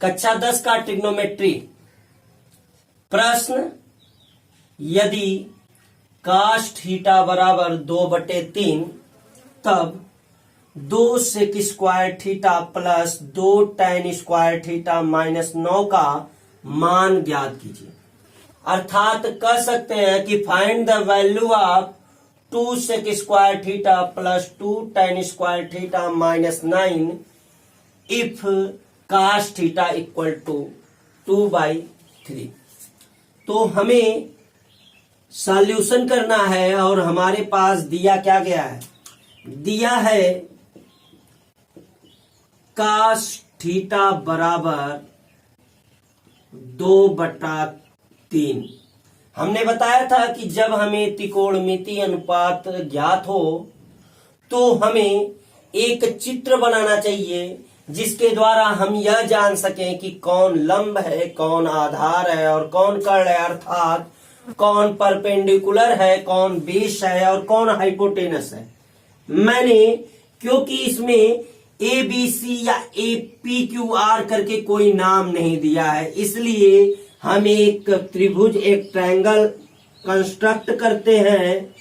कक्षा 10 का ट्रिग्नोमेट्री प्रश्न, यदि काश थीटा बराबर 2/3 तब 2 sec square theta plus 2 tan square theta minus 9 का मान ज्ञात कीजिए। अर्थात कह सकते हैं कि find the value of 2 sec square theta plus 2 tan square theta minus 9 if cos theta equal to 2/3। तो हमें सॉल्यूशन करना है और हमारे पास दिया क्या गया है, दिया है काश थीटा बराबर 2/3। हमने बताया था कि जब हमें त्रिकोणमिति अनुपात ज्ञात हो तो हमें एक चित्र बनाना चाहिए जिसके द्वारा हम यह जान सकें कि कौन लंब है, कौन आधार है और कौन कर्ण है, अर्थात कौन परपेंडिकुलर है, कौन बेस है और कौन हाइपोटेनस है। मैंने क्योंकि इसमें ए बी सी या ए पी क्यू आर करके कोई नाम नहीं दिया है, इसलिए हम एक त्रिभुज, एक ट्रायंगल कंस्ट्रक्ट करते हैं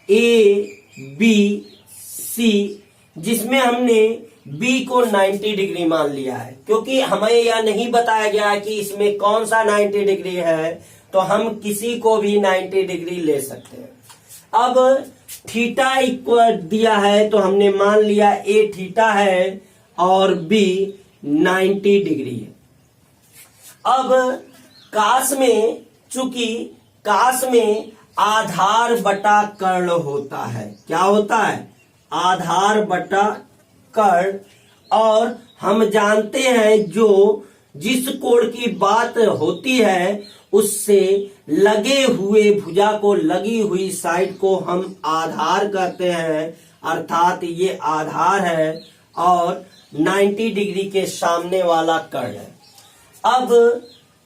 ए बी सी, जिसमें हमने बी को 90 डिग्री मान लिया है। क्योंकि हमें यह नहीं बताया गया है कि इसमें कौन सा 90 डिग्री है, तो हम किसी को भी 90 डिग्री ले सकते हैं। अब थीटा इक्वल दिया है तो हमने मान लिया ए थीटा है और बी 90 डिग्री है। अब काश में, चूंकि काश में आधार बटा कर्ण होता है, क्या होता है, आधार बटा कर्ण, और हम जानते हैं जो जिस कोण की बात होती है उससे लगे हुए भुजा को, लगी हुई साइड को हम आधार कहते हैं, अर्थात ये आधार है और 90 डिग्री के सामने वाला कर्ण है। अब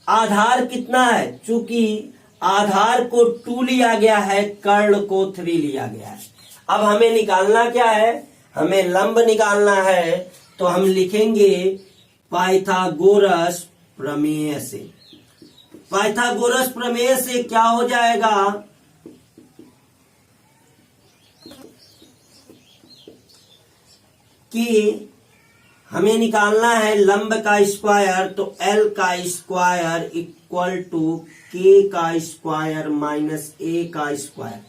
आधार कितना है, चूंकि आधार को 2 लिया गया है, कर्ण को 3 लिया गया है। अब हमें निकालना क्या है, हमें लंब निकालना है, तो हम लिखेंगे पाइथागोरस प्रमेय से। पाइथागोरस प्रमेय से क्या हो जाएगा कि हमें निकालना है लंब का स्क्वायर, तो एल का स्क्वायर इक्वल टू के का स्क्वायर माइनस ए का स्क्वायर।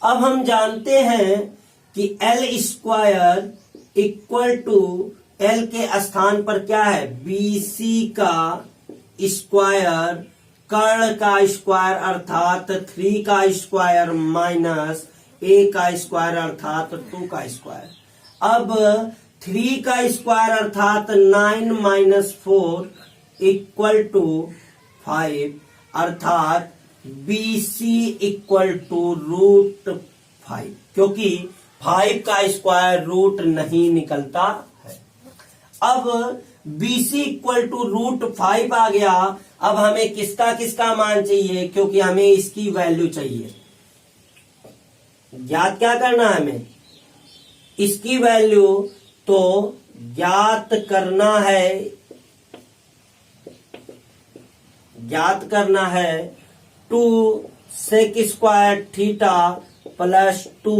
अब हम जानते हैं कि L square equal to L के स्थान पर क्या है, बी सी का स्क्वायर, कर्ण का स्क्वायर अर्थात 3 का स्क्वायर माइनस ए का स्क्वायर अर्थात 2 का स्क्वायर। अब 3 का स्क्वायर अर्थात 9 माइनस 4 इक्वल टू 5, अर्थात बी सी इक्वल टू √5, क्योंकि 5 का स्क्वायर रूट नहीं निकलता है। अब BC इक्वल टू √5 आ गया। अब हमें किसका किसका मान चाहिए, क्योंकि हमें इसकी वैल्यू चाहिए। ज्ञात क्या करना है हमें, इसकी वैल्यू तो ज्ञात करना है 2 sec square theta plus 2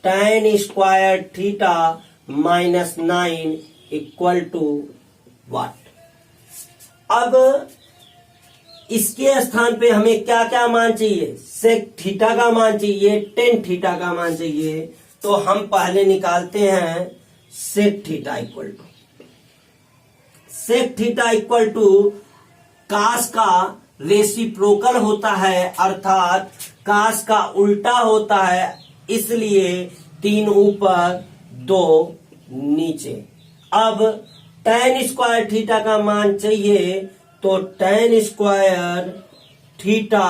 tan square theta minus 9 equal to what. अब इसके स्थान पे हमें क्या क्या मान चाहिए, सेक थीटा का मान चाहिए, tan थीटा का मान चाहिए। तो हम पहले निकालते हैं सेक थीटा इक्वल टू काश का रेसिप्रोकल होता है, अर्थात काश का उल्टा होता है, इसलिए 3 ऊपर 2 नीचे। अब tan स्क्वायर थीटा का मान चाहिए, तो tan स्क्वायर थीटा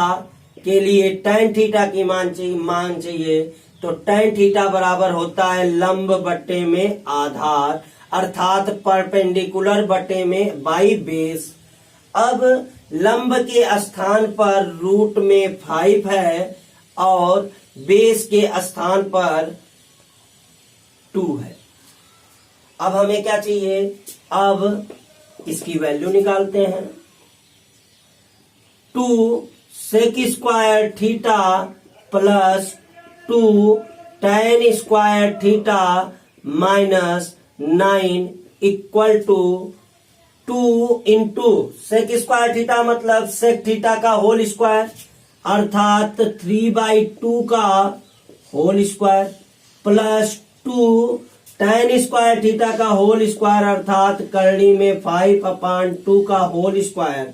के लिए tan थीटा की मान चाहिए, तो tan थीटा बराबर होता है लंब बटे में आधार, अर्थात परपेंडिकुलर बटे में बाई बेस। अब लंब के स्थान पर रूट में 5 है और बेस के स्थान पर 2 है। अब हमें क्या चाहिए, अब इसकी वैल्यू निकालते हैं। 2 sec square theta plus 2 tan square theta minus 9 equal to 2 into sec square theta मतलब सेक थीटा का होल स्क्वायर अर्थात 3/2 का whole square plus 2 tan square theta का होल स्क्वायर अर्थात करड़ी में 5/2 का होल स्क्वायर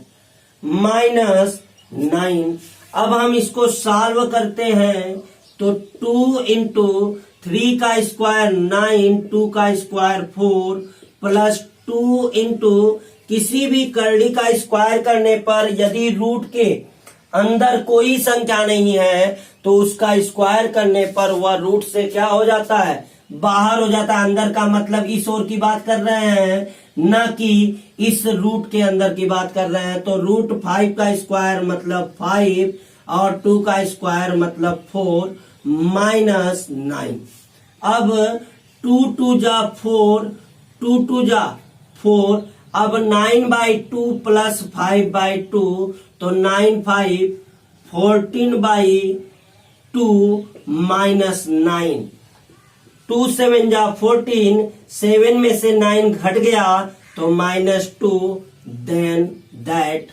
माइनस 9। अब हम इसको सॉल्व करते हैं तो 2 इंटू 3 का स्क्वायर 9, 2 का स्क्वायर 4 प्लस 2 इंटू किसी भी करड़ी का स्क्वायर करने पर यदि रूट के अंदर कोई संख्या नहीं है तो उसका स्क्वायर करने पर वह रूट से क्या हो जाता है, बाहर हो जाता है। अंदर का मतलब इस ओर की बात कर रहे हैं, न कि इस रूट के अंदर की बात कर रहे हैं। तो रूट 5 का स्क्वायर मतलब 5 और 2 का स्क्वायर मतलब 4 माइनस 9। अब 2 2 जा 4, 2 2 जा 4, अब 9/2 प्लस 5/2 तो 9 5 14/2 माइनस 9। 2 7 जा 14, 7 में से 9 घट गया तो -2 देन दैट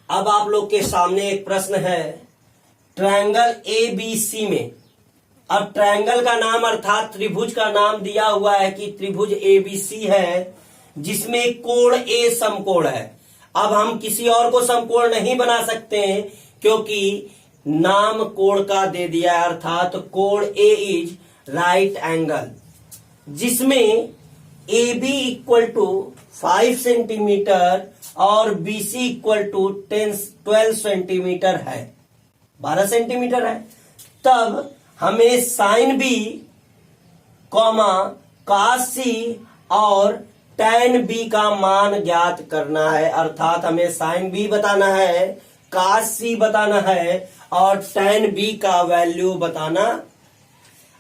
अब आप लोग के सामने एक प्रश्न है ट्रायंगल ABC में। अब ट्रायंगल का नाम अर्थात त्रिभुज का नाम दिया हुआ है कि त्रिभुज ABC है जिसमें कोण A समकोण है। अब हम किसी और को समकोण नहीं बना सकते हैं क्योंकि नाम कोण का दे दिया है अर्थात कोण A इज राइट एंगल, जिसमें AB इक्वल टू 5 सेंटीमीटर और BC इक्वल टू 12 सेंटीमीटर है, 12 सेंटीमीटर है। तब हमें sine B comma cos C और tan B का मान ज्ञात करना है अर्थात हमें साइन B बताना है, cos C बताना है और tan B का वैल्यू बताना।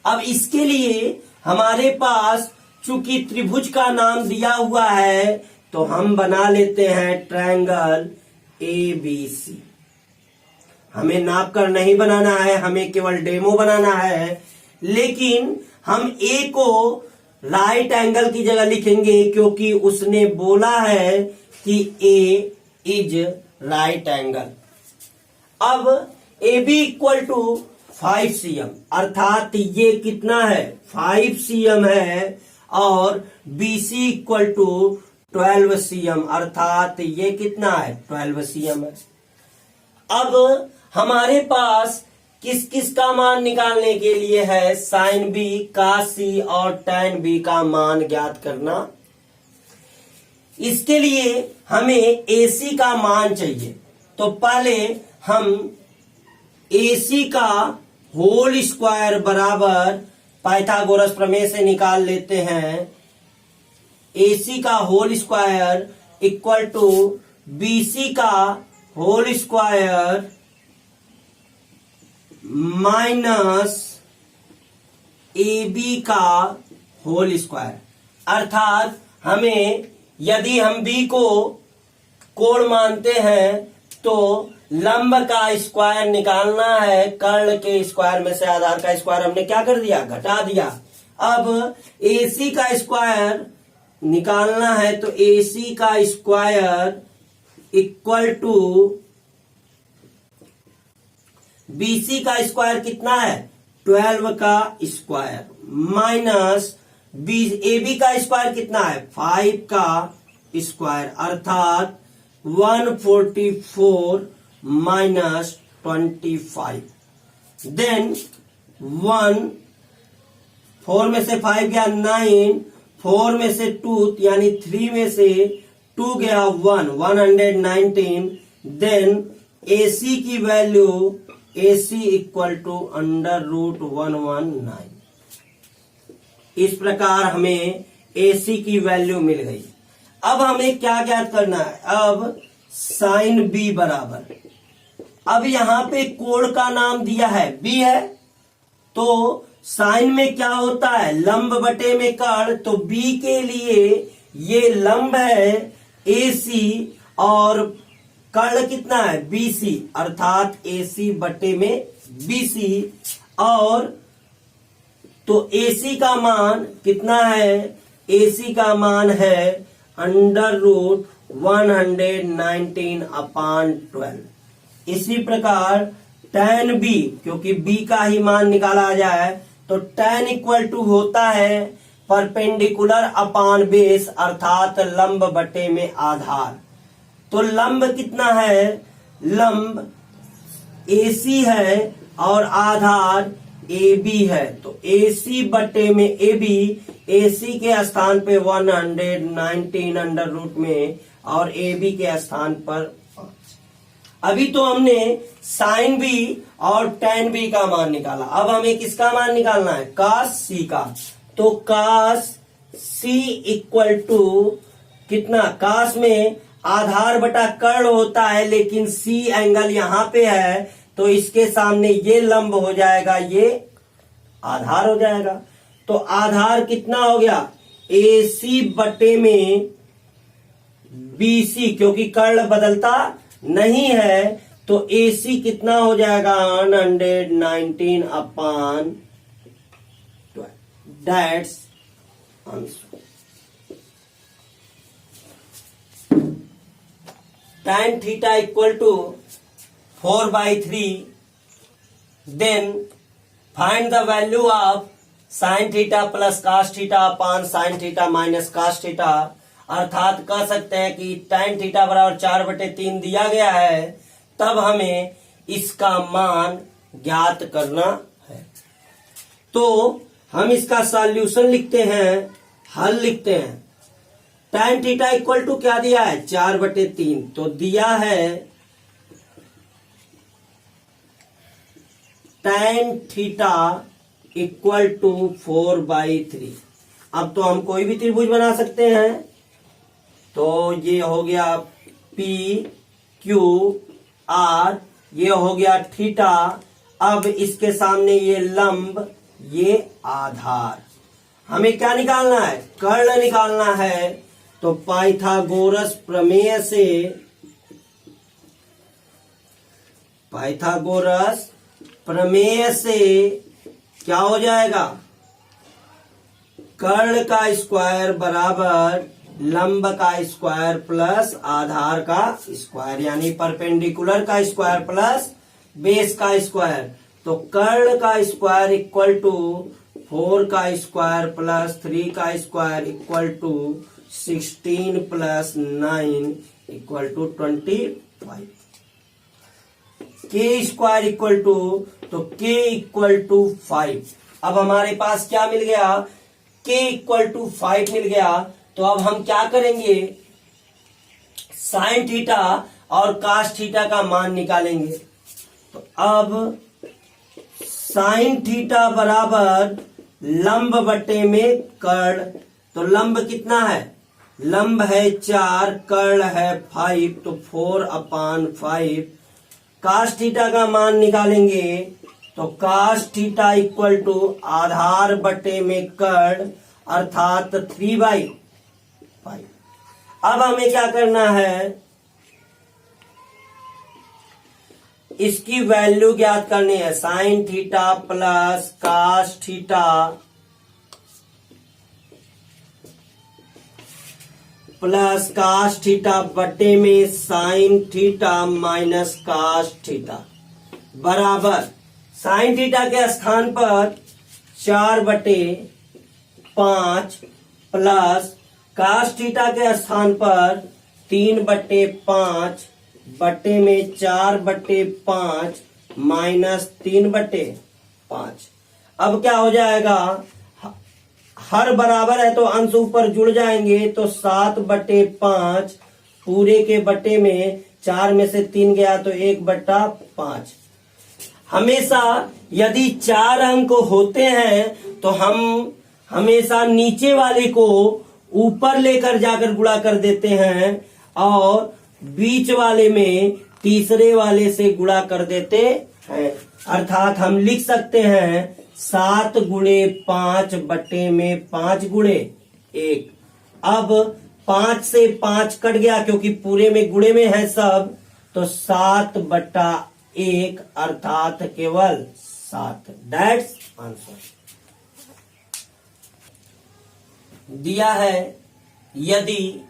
अब इसके लिए हमारे पास चूंकि त्रिभुज का नाम दिया हुआ है तो हम बना लेते हैं ट्रायंगल ABC। हमें नाप कर नहीं बनाना है, हमें केवल डेमो बनाना है, लेकिन हम A को राइट एंगल की जगह लिखेंगे क्योंकि उसने बोला है कि A इज राइट एंगल। अब AB इक्वल टू 5 cm अर्थात ये कितना है, 5 cm है और BC इक्वल टू 12 cm अर्थात ये कितना है, 12 cm है। अब हमारे पास किस किस का मान निकालने के लिए है, साइन B, cos C और tan B का मान ज्ञात करना। इसके लिए हमें AC का मान चाहिए तो पहले हम AC का होल स्क्वायर बराबर पाइथागोरस प्रमेय से निकाल लेते हैं। AC का whole square equal to BC का होल स्क्वायर माइनस AB का होल स्क्वायर अर्थात हमें यदि हम B को कोण मानते हैं तो लंब का स्क्वायर निकालना है। कर्ण के स्क्वायर में से आधार का स्क्वायर हमने क्या कर दिया, घटा दिया। अब AC का स्क्वायर निकालना है तो AC का स्क्वायर इक्वल टू BC का स्क्वायर कितना है, 12 का स्क्वायर माइनस AB का स्क्वायर कितना है, 5 का स्क्वायर अर्थात 144 माइनस 25। देन 1 4 में से 5 गया 9, 4 में से 2 यानी 3 में से 2 गया 1, 119। देन AC की वैल्यू AC इक्वल टू √119। इस प्रकार हमें AC की वैल्यू मिल गई। अब हमें क्या ज्ञात करना है, अब साइन बी बराबर, अब यहां पे कोण का नाम दिया है बी है, तो साइन में क्या होता है लंब बटे में कर्ण, तो बी के लिए ये लंब है AC और कर्ण कितना है BC, अर्थात AC बटे में BC, और तो AC का मान कितना है, AC का मान है √119/12। इसी प्रकार tan B, क्योंकि B का ही मान निकाला जाए, तो tan इक्वल टू होता है परपेंडिकुलर अपान बेस, अर्थात लंब बटे में आधार। तो लंब कितना है, लंब AC है और आधार AB है, तो AC बटे में AB, AC के स्थान पे 119 अंडर रूट में और AB के स्थान पर 5। अभी तो हमने साइन B और tan B का मान निकाला, अब हमें किसका मान निकालना है, cos C का। तो cos C इक्वल टू कितना, cos में आधार बटा कर्ण होता है, लेकिन C एंगल यहां पे है, तो इसके सामने ये लंब हो जाएगा, ये आधार हो जाएगा। तो आधार कितना हो गया, AC बटे में BC, क्योंकि कर्ण बदलता नहीं है, तो AC कितना हो जाएगा 119/12। That's answer. tan theta equal to 4/3, then find the value of sin theta plus cos theta upon sin theta minus cos theta, अर्थात कह सकते हैं कि tan थीटा बराबर 4/3 दिया गया है, तब हमें इसका मान ज्ञात करना है। तो हम इसका सॉल्यूशन लिखते हैं, हल लिखते हैं। tan थीटा इक्वल टू क्या दिया है 4/3, तो दिया है tan थीटा इक्वल टू 4/3। अब तो हम कोई भी त्रिभुज बना सकते हैं, तो ये हो गया P Q R, ये हो गया थीटा। अब इसके सामने ये लंब, ये आधार। हमें क्या निकालना है, कर्ण निकालना है। तो पाइथागोरस प्रमेय से, पाइथागोरस प्रमेय से क्या हो जाएगा, कर्ण का स्क्वायर बराबर लंब का स्क्वायर प्लस आधार का स्क्वायर, यानी परपेंडिकुलर का स्क्वायर प्लस बेस का स्क्वायर। तो कर्ण का स्क्वायर इक्वल टू 4 का स्क्वायर प्लस 3 का square equal to 16 plus 9 equal to 25। के स्क्वायर इक्वल टू, तो के इक्वल टू 5। अब हमारे पास क्या मिल गया, के इक्वल टू 5 मिल गया। तो अब हम क्या करेंगे, साइन थीटा और कास थीटा का मान निकालेंगे। तो अब साइन थीटा बराबर लंब बटे में कर्ण, तो लंब कितना है, लंब है 4, कर्ण है 5, तो 4/5। कास थीटा का मान निकालेंगे, तो कास थीटा इक्वल टू आधार बटे में कर्ण, अर्थात 3/5। अब हमें क्या करना है, इसकी वैल्यू ज्ञात करनी है। Sine theta plus cos theta plus cos theta बटे में sine theta minus cos theta बराबर साइन थीटा के स्थान पर 4/5 प्लस कास थीटा के स्थान पर 3/5 बटे में 4/5 माइनस 3/5। अब क्या हो जाएगा, हर बराबर है तो अंश ऊपर जुड़ जाएंगे, तो 7/5 पूरे के बटे में 4 में से 3 गया तो 1/5। हमेशा यदि 4 अंक होते हैं तो हम हमेशा नीचे वाले को ऊपर लेकर जाकर गुणा कर देते हैं, और बीच वाले में तीसरे वाले से गुणा कर देते हैं। अर्थात हम लिख सकते हैं 7 गुणे 5 बटे में 5 गुणे 1। अब 5 से 5 कट गया क्योंकि पूरे में गुणे में है सब, तो 7 बटा 1 अर्थात केवल 7। That's answer. दिया है यदि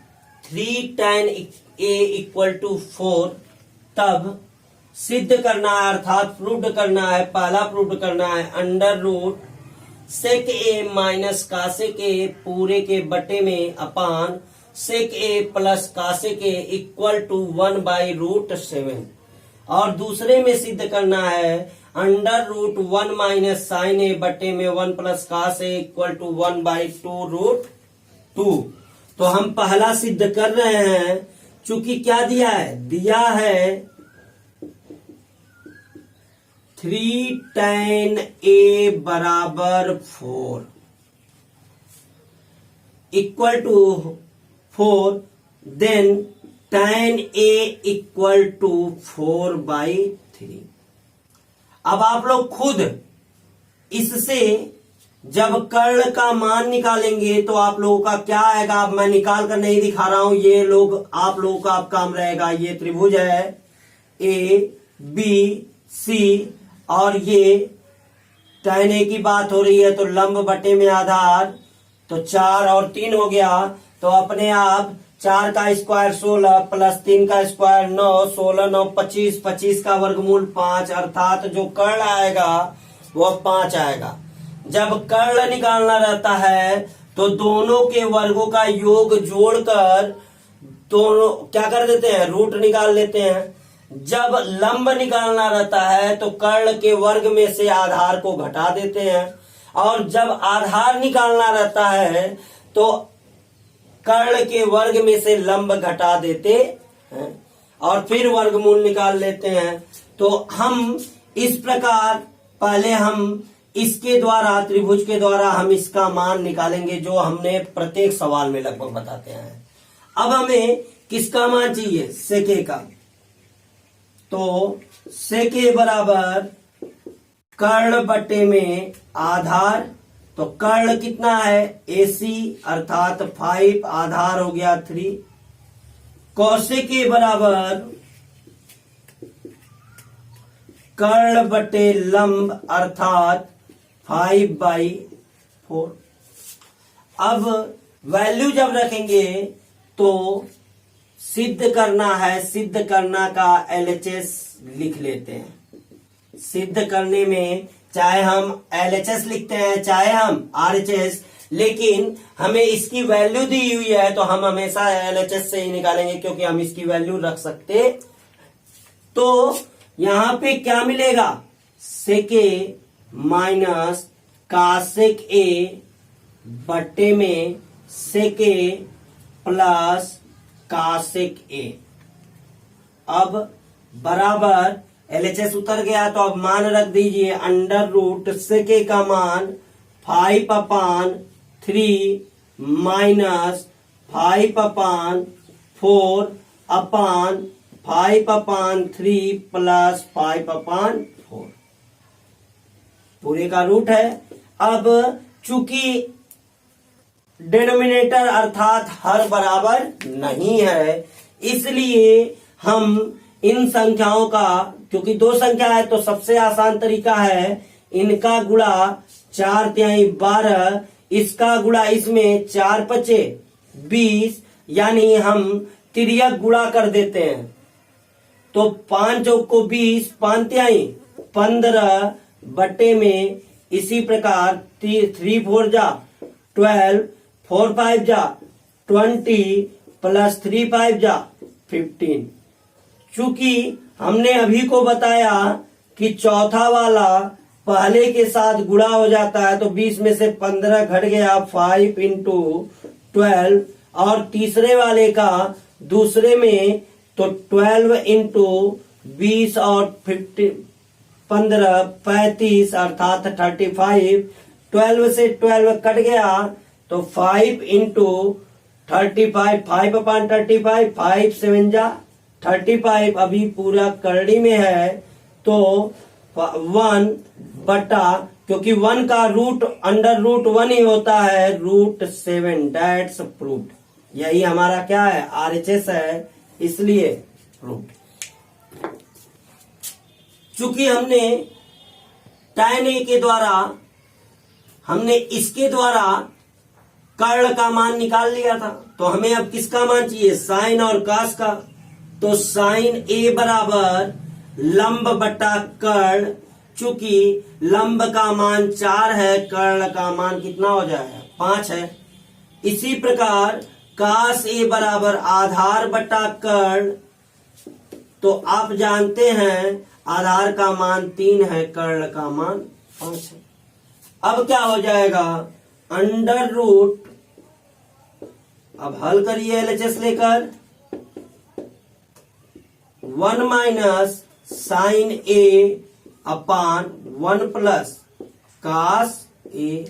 3 tan a इक्वल टू 4, तब सिद्ध करना है अर्थात प्रूव करना है, पहला प्रूव करना है under root sec A minus cosec A पूरे के बटे में upon sec A plus cosec A equal to 1/√7। और दूसरे में सिद्ध करना है under root 1 minus sine A बटे में 1 plus cos A equal to 1/2√2। तो हम पहला सिद्ध कर रहे हैं। चूंकि क्या दिया है, दिया है 3 tan a बराबर 4 equal to 4, then tan a equal to 4/3। अब आप लोग खुद इससे जब कर्ण का मान निकालेंगे तो आप लोगों का क्या आएगा, अब मैं निकाल कर नहीं दिखा रहा हूं, ये लोग आप लोगों का अब काम रहेगा। ये त्रिभुज है ए बी सी और ये tan a की बात हो रही है तो लंब बटे में आधार, तो 4 और 3 हो गया, तो अपने आप 4 का स्क्वायर 16 प्लस 3 का स्क्वायर 9, 16 9 25, 25 का वर्गमूल 5 अर्थात जो कर्ण आएगा वो 5 आएगा। जब कर्ण निकालना रहता है तो दोनों के वर्गों का योग जोड़कर दोनों क्या कर देते हैं, रूट निकाल लेते हैं। जब लंब निकालना रहता है तो कर्ण के वर्ग में से आधार को घटा देते हैं, और जब आधार निकालना रहता है तो कर्ण के वर्ग में से लंब घटा देते हैं और फिर वर्गमूल निकाल लेते हैं। तो हम इस प्रकार पहले हम इसके द्वारा, त्रिभुज के द्वारा हम इसका मान निकालेंगे जो हमने प्रत्येक सवाल में लगभग बताते हैं। अब हमें किसका मान चाहिए, सेके का। तो सेके बराबर कर्ण बटे में आधार, तो कर्ण कितना है AC अर्थात 5, आधार हो गया 3। कौशिक बराबर कर्ण बटे लंब अर्थात 5/4। अब वैल्यू जब रखेंगे तो सिद्ध करना है, सिद्ध करना का LHS लिख लेते हैं। सिद्ध करने में चाहे हम LHS लिखते हैं चाहे हम RHS, लेकिन हमें इसकी वैल्यू दी हुई है तो हम हमेशा LHS से ही निकालेंगे क्योंकि हम इसकी वैल्यू रख सकते। तो यहां पे क्या मिलेगा, सेके माइनस कासेक ए बटे में सेके प्लस कासेक ए। अब बराबर LHS उतर गया तो अब मान रख दीजिए अंडर रूट सेके का मान 5/3 माइनस 5/4 अपान 5/3 प्लस 5/4 पूरे का रूट है। अब चूंकि डिनोमिनेटर अर्थात हर बराबर नहीं है, इसलिए हम इन संख्याओं का, क्योंकि 2 संख्या है तो सबसे आसान तरीका है इनका गुणा 4 × 12, इसका गुणा इसमें 4×5 20, यानी हम तिर्यक गुणा कर देते हैं। तो 5 को 20, 5 × 15 बटे में इसी प्रकार 3 4 जा 12, 4 5 जा 20 प्लस 3 5 जा 15। चूंकि हमने अभी को बताया कि चौथा वाला पहले के साथ गुणा हो जाता है तो 20 में से 15 घट गया 5 × 12, और तीसरे वाले का दूसरे में तो 12 × 20 और 15 35 अर्थात 35। 12 से 12 कट गया तो 5 × 35, 5/35, 5 7 जा 35 अभी पूरा करड़ी में है, तो 1 बटा, क्योंकि 1 का रूट अंडर रूट 1 ही होता है, √7, डेट्स प्रूव्ड। यही हमारा क्या है, RHS है, इसलिए प्रूव्ड। चूंकि हमने tan A के द्वारा, हमने इसके द्वारा कर्ण का मान निकाल लिया था, तो हमें अब किसका मान चाहिए, साइन और कास का। तो साइन A बराबर लंब बटा कर्ण, चूंकि लंब का मान 4 है, कर्ण का मान कितना हो जाएगा, 5 है। इसी प्रकार कास A बराबर आधार बटा कर्ण, तो आप जानते हैं आधार का मान 3 है, कर्ण का मान 5 है। अब क्या हो जाएगा, अंडर रूट, अब हल करिए LHS लेकर, 1 minus sine A upon 1 plus cos A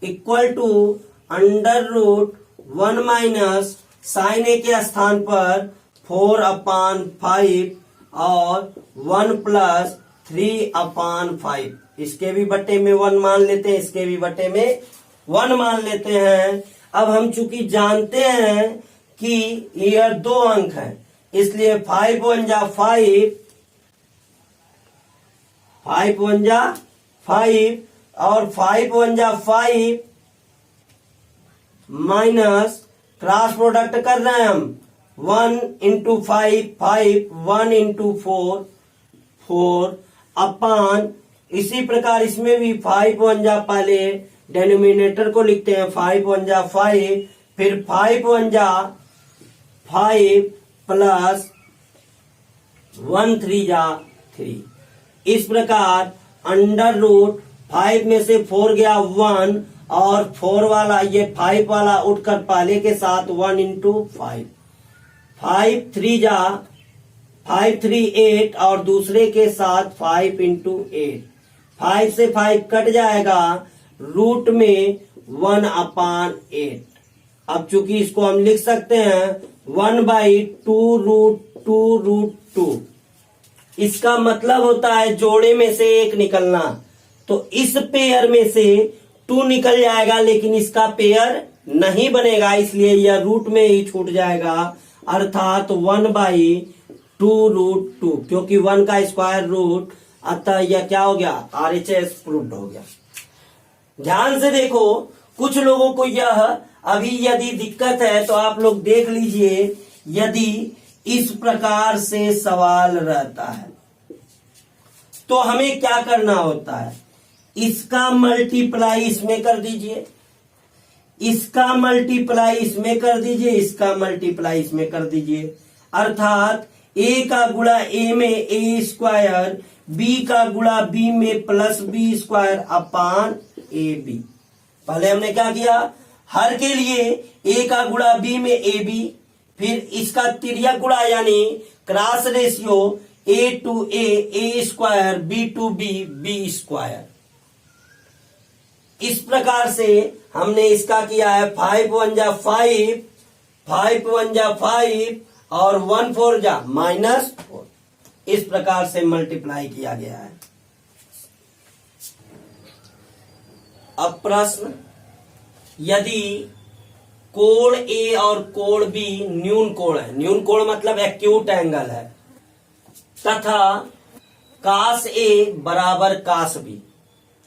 equal to under root 1 minus sine A के स्थान पर 4/5 और 1 प्लस 3/5। इसके भी बटे में 1 मान लेते हैं, इसके भी बटे में 1 मान लेते हैं। अब हम चूंकि जानते हैं कि ये 2 अंक हैं, इसलिए 5 1 जा 5, 5 1 जा 5 और 5 1 जा 5 माइनस क्रॉस प्रोडक्ट कर रहे हैं हम, 1 इंटू 5 5, 1 इंटू 4 4 अपान, इसी प्रकार इसमें भी 5 1 जा, पहले डेनोमिनेटर को लिखते हैं, 5 1 जा 5, फिर 5 1 जा 5 प्लस 1 3 जा 3। इस प्रकार अंडर रूट 5 में से 4 गया 1, और 4 वाला, ये 5 वाला उठकर पहले के साथ 1 इंटू 5, 5 3 जा 5 3 8, और दूसरे के साथ 5 इंटू 8, 5 से 5 कट जाएगा, रूट में 1/8। अब चूंकि इसको हम लिख सकते हैं 1/2√2√2। इसका मतलब होता है जोड़े में से एक निकलना, तो इस पेयर में से 2 निकल जाएगा, लेकिन इसका पेयर नहीं बनेगा, इसलिए यह रूट में ही छूट जाएगा, अर्थात 1/2√2, क्योंकि 1 का स्क्वायर रूट, अतः यह क्या हो गया, RHS प्रूव्ड हो गया। ध्यान से देखो, कुछ लोगों को यह अभी यदि दिक्कत है तो आप लोग देख लीजिए, यदि इस प्रकार से सवाल रहता है तो हमें क्या करना होता है, इसका मल्टीप्लाई इसमें कर दीजिए, इसका मल्टीप्लाई इसमें कर दीजिए, इसका मल्टीप्लाई इसमें कर दीजिए, अर्थात A का गुणा A में A स्क्वायर, B का गुणा B में plus B square upon AB। पहले हमने क्या किया, हर के लिए A का गुणा B में AB, फिर इसका तिर्यक गुणा यानी cross ratio A to A, A square, B to B, B square. इस प्रकार से हमने इसका किया है, 5 1 जा 5, 5 1 जा 5 और 1 4 जा -4। इस प्रकार से मल्टीप्लाई किया गया है। अब प्रश्न, यदि कोण A और कोण B न्यून कोण है, न्यून कोण मतलब एक्यूट एंगल है, तथा कास A बराबर कास B,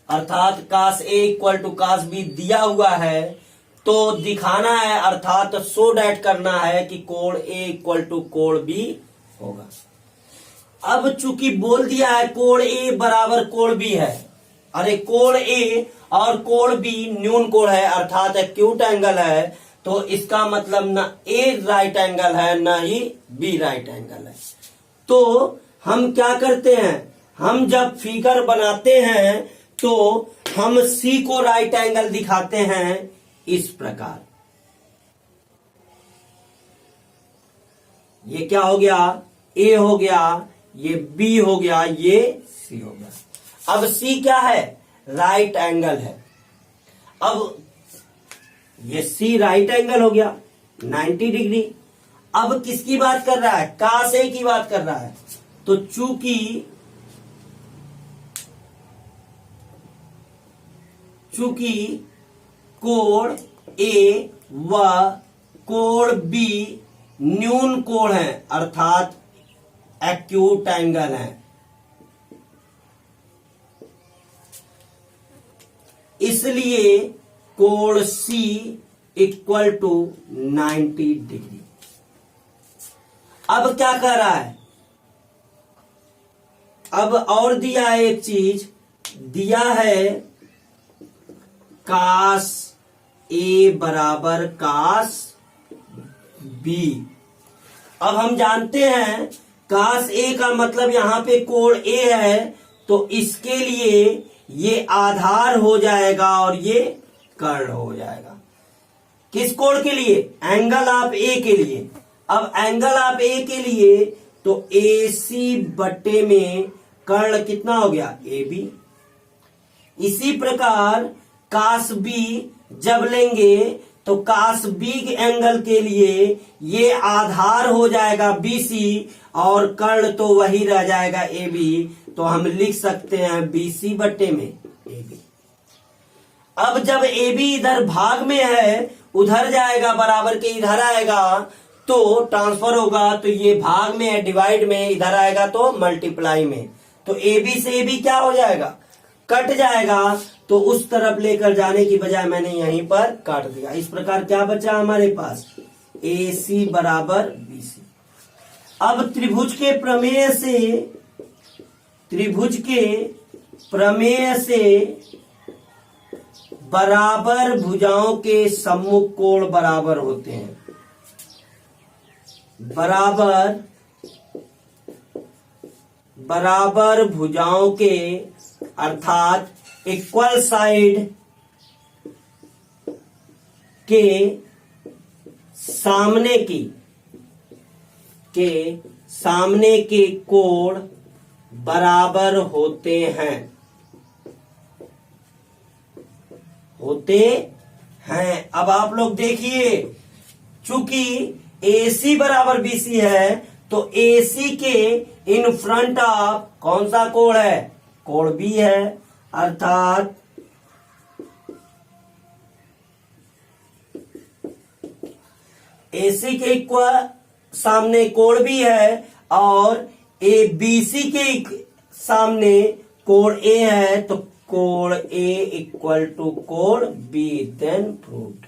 अर्थात cos A equal to cos B दिया हुआ है, तो दिखाना है, अर्थात शो डैट करना है कि कोण A इक्वल टू कोण B होगा। अब चूंकि बोल दिया है कोण A बराबर कोण B है, अरे कोण A और कोण B न्यून कोण है, अर्थात एक्यूट एंगल है, तो इसका मतलब न A राइट एंगल है न ही B राइट एंगल है। तो हम क्या करते हैं, हम जब फिगर बनाते हैं तो हम C को राइट एंगल दिखाते हैं इस प्रकार। ये क्या हो गया, A हो गया, ये B हो गया, ये C हो गया। अब C क्या है, राइट एंगल है। अब ये C राइट एंगल हो गया 90 डिग्री। अब किसकी बात कर रहा है? का से की बात कर रहा है। तो चूंकि कोण ए व कोण बी न्यून कोण है, अर्थात एक्यूट एंगल है, इसलिए कोण सी इक्वल टू 90 डिग्री। अब क्या कह रहा है? अब और दिया है एक चीज, दिया है कास ए बराबर कास बी। अब हम जानते हैं कास ए का मतलब यहां पे कोण ए है, तो इसके लिए ये आधार हो जाएगा और ये कर्ण हो जाएगा। किस कोण के लिए? एंगल ऑफ ए के लिए। अब एंगल ऑफ ए के लिए तो AC बट्टे में कर्ण कितना हो गया? AB। इसी प्रकार कास बी जब लेंगे तो कास बी के एंगल के लिए ये आधार हो जाएगा BC और कर्ण तो वही रह जाएगा AB। तो हम लिख सकते हैं BC बट्टे में AB। अब जब AB इधर भाग में है, उधर जाएगा, बराबर के इधर आएगा तो ट्रांसफर होगा, तो ये भाग में है, डिवाइड में, इधर आएगा तो मल्टीप्लाई में। तो AB से AB क्या हो जाएगा? कट जाएगा। तो उस तरफ लेकर जाने की बजाय मैंने यहीं पर काट दिया। इस प्रकार क्या बचा हमारे पास? AC बराबर BC। अब त्रिभुज के प्रमेय से बराबर भुजाओं के सम्मुख कोण बराबर होते हैं। बराबर भुजाओं के अर्थात इक्वल साइड के सामने के कोण बराबर होते हैं। अब आप लोग देखिए, चूंकि AC बराबर BC है तो AC के इन फ्रंट ऑफ कौन सा कोण है? कोण B है, अर्थात AC के इक्वल सामने कोण B है और BC के सामने कोण A है, तो कोण A इक्वल टू कोण B, देन प्रूव्ड।